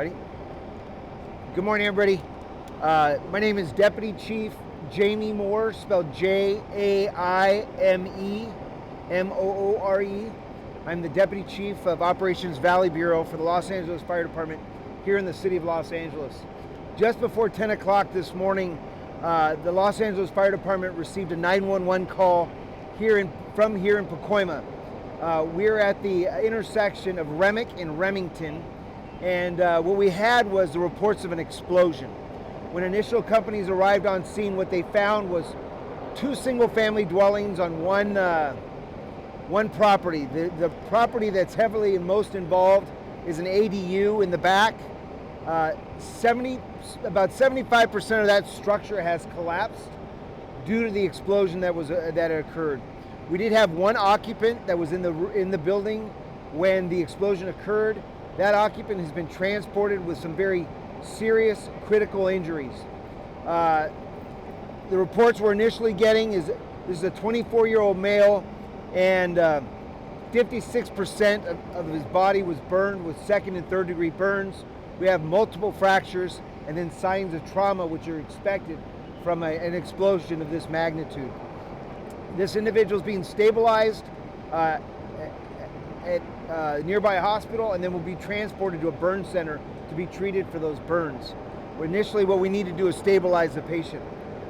Ready? Good morning, everybody. My name is Deputy Chief Jamie Moore, spelled Jaime-Moore. I'm the Deputy Chief of Operations Valley Bureau for the Los Angeles Fire Department here in the city of Los Angeles. Just before 10 o'clock this morning, the Los Angeles Fire Department received a 911 call from here in Pacoima. We're at the intersection of Remick and Remington, and what we had was the reports of an explosion. When initial companies arrived on scene, what they found was two single-family dwellings on one property. The property that's heavily and most involved is an ADU in the back. About 75% of that structure has collapsed due to the explosion that occurred. We did have one occupant that was in the building when the explosion occurred. That occupant has been transported with some very serious critical injuries. The reports we're initially getting is this is a 24-year-old male, and 56% of his body was burned with second and third degree burns. We have multiple fractures and then signs of trauma which are expected from an explosion of this magnitude. This individual is being stabilized at a nearby hospital, and then will be transported to a burn center to be treated for those burns. Initially, what we need to do is stabilize the patient.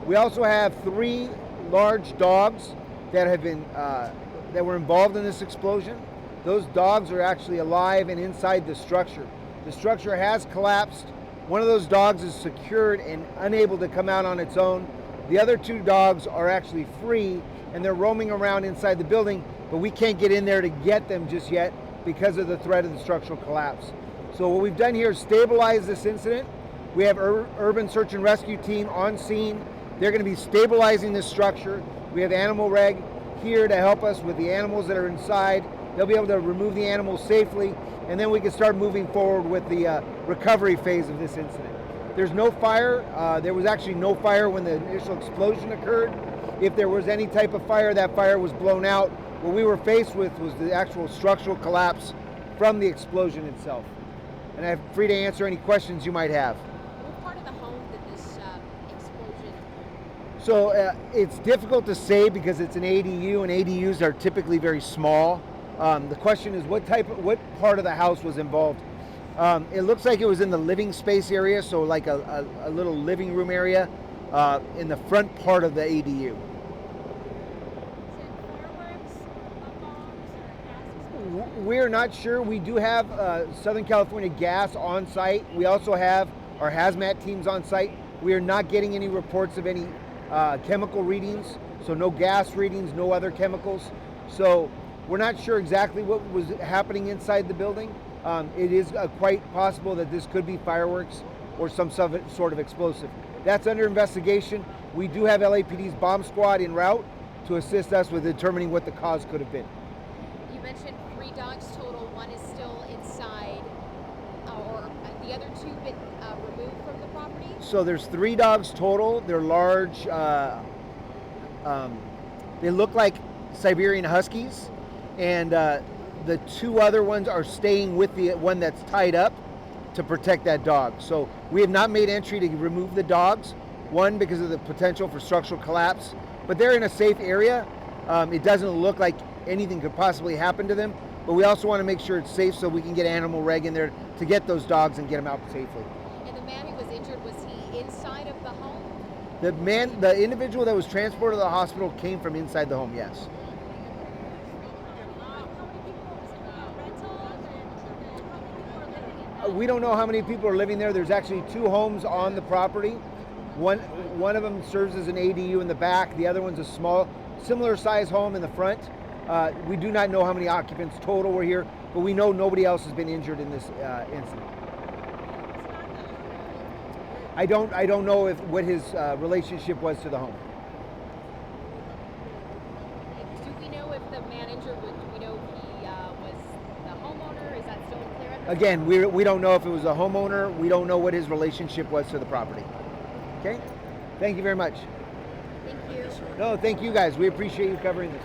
We also have 3 large dogs that have been that were involved in this explosion. Those dogs are actually alive and inside the structure. The structure has collapsed. One of those dogs is secured and unable to come out on its own. The other 2 dogs are actually free, and they're roaming around inside the building, but we can't get in there to get them just yet because of the threat of the structural collapse. So what we've done here is stabilize this incident. We have urban search and rescue team on scene. They're going to be stabilizing this structure. We have animal reg here to help us with the animals that are inside. They'll be able to remove the animals safely, and then we can start moving forward with the recovery phase of this incident. There's no fire. There was actually no fire when the initial explosion occurred. If there was any type of fire, that fire was blown out. What we were faced with was the actual structural collapse from the explosion itself. And I'm free to answer any questions you might have. What part of the home did this explosion occur? So it's difficult to say because it's an ADU, and ADUs are typically very small. The question is what part of the house was involved? It looks like it was in the living space area, so like a little living room area in the front part of the ADU. We're not sure. We do have Southern California Gas on site. We also have our hazmat teams on site. We are not getting any reports of any chemical readings, so no gas readings, no other chemicals. So we're not sure exactly what was happening inside the building. It is quite possible that this could be fireworks or some sort of explosive. That's under investigation. We do have LAPD's bomb squad en route to assist us with determining what the cause could have been. You mentioned 3 dogs total. One is still inside, or the other 2 been removed from the property? So there's 3 dogs total. They're large. They look like Siberian Huskies, and the 2 other ones are staying with the one that's tied up to protect that dog. So we have not made entry to remove the dogs, one because of the potential for structural collapse, but they're in a safe area. It doesn't look like anything could possibly happen to them, but we also want to make sure it's safe so we can get animal reg in there to get those dogs and get them out safely. And the man who was injured, was he inside of the home? The individual that was transported to the hospital came from inside the home, yes. We don't know how many people are living there. There's actually 2 homes on the property. One of them serves as an ADU in the back. The other one's a small, similar size home in the front. We do not know how many occupants total were here, but we know nobody else has been injured in this incident. I don't know what his relationship was to the home. Do we know if the man injured, do we know if he was the homeowner? Is that still unclear? Again, we don't know if it was a homeowner. We don't know what his relationship was to the property. Okay? Thank you very much. Thank you. No, thank you guys. We appreciate you covering this.